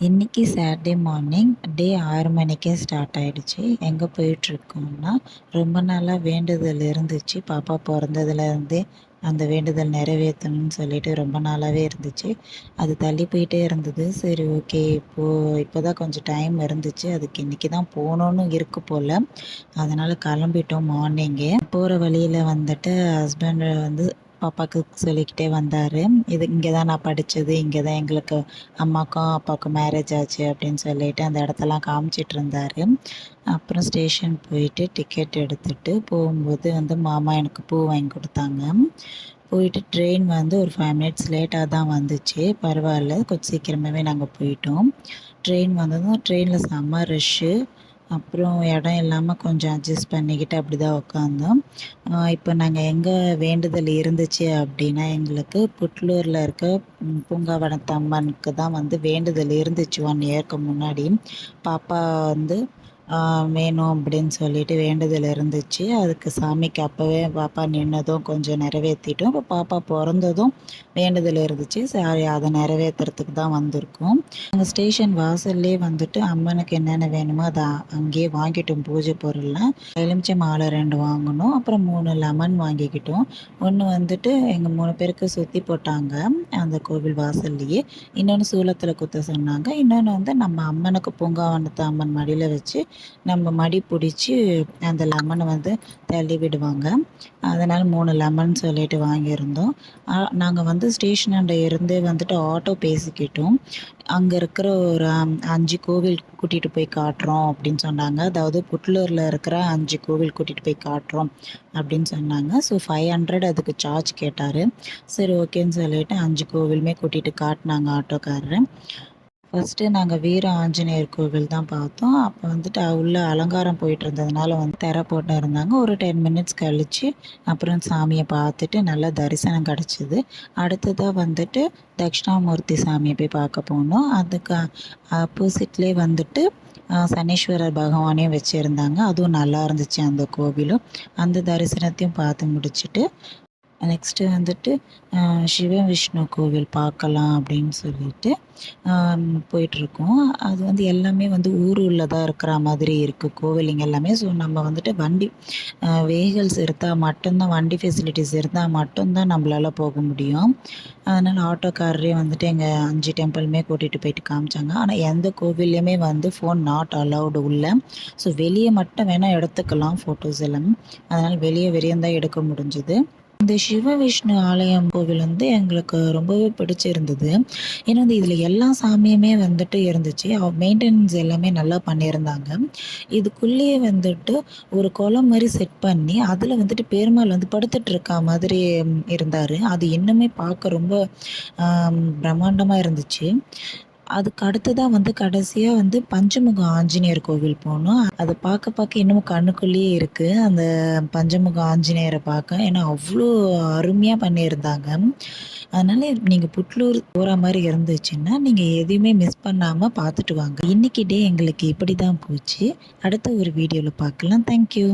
இன்றைக்கி Saturday morning டே 6 மணிக்கே start ஆகிடுச்சு. எங்கே போயிட்டுருக்கோம்னா, ரொம்ப நாளாக வேண்டுதல் இருந்துச்சு. பாப்பா பிறந்ததுலேருந்தே அந்த வேண்டுதல் நிறைவேற்றணும்னு சொல்லிட்டு ரொம்ப நாளாகவே இருந்துச்சு. அது தள்ளி போயிட்டே இருந்தது. சரி, ஓகே, இப்போ தான் கொஞ்சம் டைம் இருந்துச்சு. அதுக்கு இன்றைக்கி தான் போகணுன்னு இருக்கு போல். அதனால் கிளம்பிட்டோம் மார்னிங்கே. போகிற வழியில் வந்துட்டு ஹஸ்பண்ட் வந்து பாப்பாவுக்கு சொல்லிக்கிட்டே வந்தார். இங்கே தான் நான் படித்தது, இங்கே தான் எங்களுக்கு அம்மாவுக்கும் அப்பாவுக்கும் மேரேஜ் ஆச்சு அப்படின்னு சொல்லிட்டு அந்த இடத்தெல்லாம் காமிச்சிட்டு இருந்தார். அப்புறம் ஸ்டேஷன் போயிட்டு டிக்கெட் எடுத்துகிட்டு போகும்போது வந்து மாமா எனக்கு பூ வாங்கி கொடுத்தாங்க. போயிட்டு ட்ரெயின் வந்து ஒரு 5 மினிட்ஸ் லேட்டாக தான் வந்துச்சு. பரவாயில்ல, கொஞ்சம் சீக்கிரமாகவே நாங்கள் போயிட்டோம். ட்ரெயின் வந்ததும் ட்ரெயினில் செம்ம ரஷ்ஷு. அப்புறம் இடம் இல்லாமல் கொஞ்சம் அட்ஜஸ்ட் பண்ணிக்கிட்டு அப்படி தான் உட்காந்தோம். இப்போ நாங்கள் எங்கே வேண்டுதல் இருந்துச்சு அப்படின்னா, எங்களுக்கு புட்லூரில் இருக்க பூங்காவனத்தம்மனுக்கு தான் வந்து வேண்டுதல் இருந்துச்சு 1 இயர்க்கு முன்னாடி. பாப்பா வந்து வேணும் அப்படின்னு சொல்லிட்டு வேண்டுதல் இருந்துச்சு. அதுக்கு சாமிக்கு அப்போவே பாப்பா நின்னதும் கொஞ்சம் நிறைவேற்றிட்டோம். இப்போ பாப்பா பிறந்ததும் வேண்டுதல் இருந்துச்சு. சரி, அதை நிறைவேற்றுறதுக்கு தான் வந்திருக்கோம். அங்கே ஸ்டேஷன் வாசல்லே வந்துட்டு அம்மனுக்கு என்னென்ன வேணுமோ அதை அங்கேயே வாங்கிட்டோம். பூஜை பொருள்லாம் எலுமிச்சை மாலை 2 வாங்கினோம். அப்புறம் 3 லெமன் வாங்கிக்கிட்டோம். ஒன்று வந்துட்டு எங்கள் 3 பேருக்கு சுற்றி போட்டாங்க அந்த கோவில் வாசல்லையே. இன்னொன்று சூலத்தில் குத்த சொன்னாங்க. இன்னொன்று வந்து நம்ம அம்மனுக்கு பூங்காவனத்து அம்மன் மடியில் வச்சு நம்ம மடி பிடிச்சி அந்த லெமனை வந்து தள்ளி விடுவாங்க. அதனால் 3 லெமன் சொல்லிட்டு வாங்கியிருந்தோம். நாங்கள் வந்து ஸ்டேஷனாண்ட இருந்தே வந்துட்டு ஆட்டோ பேசிக்கிட்டோம். அங்கே இருக்கிற ஒரு 5 கோவில் கூட்டிகிட்டு போய் காட்டுறோம் அப்படின்னு சொன்னாங்க. அதாவது புட்லூரில் இருக்கிற 5 கோவில் கூட்டிகிட்டு போய் காட்டுறோம் அப்படின்னு சொன்னாங்க. ஸோ 500 அதுக்கு சார்ஜ் கேட்டார். சரி, ஓகேன்னு சொல்லிட்டு 5 கோவிலுமே கூட்டிகிட்டு காட்டினாங்க ஆட்டோக்காரரு. ஃபஸ்ட்டு நாங்கள் வீர ஆஞ்சநேயர் கோவில் தான் பார்த்தோம். அப்போ வந்துட்டு உள்ள அலங்காரம் போயிட்டு இருந்ததுனால வந்து திரை போட்டு இருந்தாங்க. ஒரு 10 மினிட்ஸ் கழித்து அப்புறம் சாமியை பார்த்துட்டு நல்லா தரிசனம் கிடச்சிது. அடுத்ததாக வந்துட்டு தட்சிணாமூர்த்தி சாமியை போய் பார்க்க போனோம். அதுக்கு ஆப்போசிட்லேயே வந்துட்டு சனீஸ்வரர் பகவானையும் வச்சுருந்தாங்க. அதுவும் நல்லா இருந்துச்சு அந்த கோவிலும். அந்த தரிசனத்தையும் பார்த்து முடிச்சுட்டு நெக்ஸ்ட்டு வந்துட்டு சிவ விஷ்ணு கோவில் பார்க்கலாம் அப்படின்னு சொல்லிட்டு போயிட்டுருக்கோம். அது வந்து எல்லாமே வந்து உள்ளதாக இருக்கிற மாதிரி இருக்குது கோவிலுங்க எல்லாமே. ஸோ நம்ம வந்துட்டு வண்டி வெஹிக்கல்ஸ் இருந்தால் மட்டும்தான், வண்டி ஃபெசிலிட்டிஸ் இருந்தால் மட்டும்தான் நம்மளால போக முடியும். அதனால் ஆட்டோக்காரரே வந்துட்டு எங்கள் 5 டெம்பிளுமே கூட்டிகிட்டு போயிட்டு காமிச்சாங்க. ஆனால் எந்த கோவில்லையுமே வந்து ஃபோன் நாட் அலவுடு உள்ள. ஸோ வெளியே மட்டும் வேணால் எடுத்துக்கலாம் ஃபோட்டோஸ் எல்லாமே. அதனால் வெளியே வரையும் தான் எடுக்க முடிஞ்சுது. இந்த சிவ விஷ்ணு ஆலயம் கோவில் வந்து எங்களுக்கு ரொம்பவே பிடிச்சிருந்தது. ஏன்னா வந்து இதில் எல்லா சாமியுமே வந்துட்டு இருந்துச்சு. மெயின்டெனன்ஸ் எல்லாமே நல்லா பண்ணியிருந்தாங்க. இதுக்குள்ளேயே வந்துட்டு ஒரு குளம் மாதிரி செட் பண்ணி அதில் வந்துட்டு பெருமாள் வந்து படுத்துட்டு இருக்கா மாதிரி இருந்தார். அது இன்னுமே பார்க்க ரொம்ப பிரம்மாண்டமாக இருந்துச்சு. அதுக்கு அடுத்ததாக வந்து கடைசியாக வந்து பஞ்சமுக ஆஞ்சநேயர் கோவில் போனோம். அதை பார்க்க இன்னமும் கண்ணுக்குள்ளேயே இருக்குது அந்த பஞ்சமுக ஆஞ்சநேயரை பார்க்க. ஏன்னா அவ்வளோ அருமையாக பண்ணியிருந்தாங்க. அதனால் நீங்கள் புட்லூர் போகிற மாதிரி இருந்துச்சுன்னா நீங்கள் எதையுமே மிஸ் பண்ணாமல் பார்த்துட்டு வாங்க. இன்றைக்கி டே எங்களுக்கு இப்படி தான் போச்சு. அடுத்த ஒரு வீடியோவில் பார்க்கலாம். தேங்க்யூ.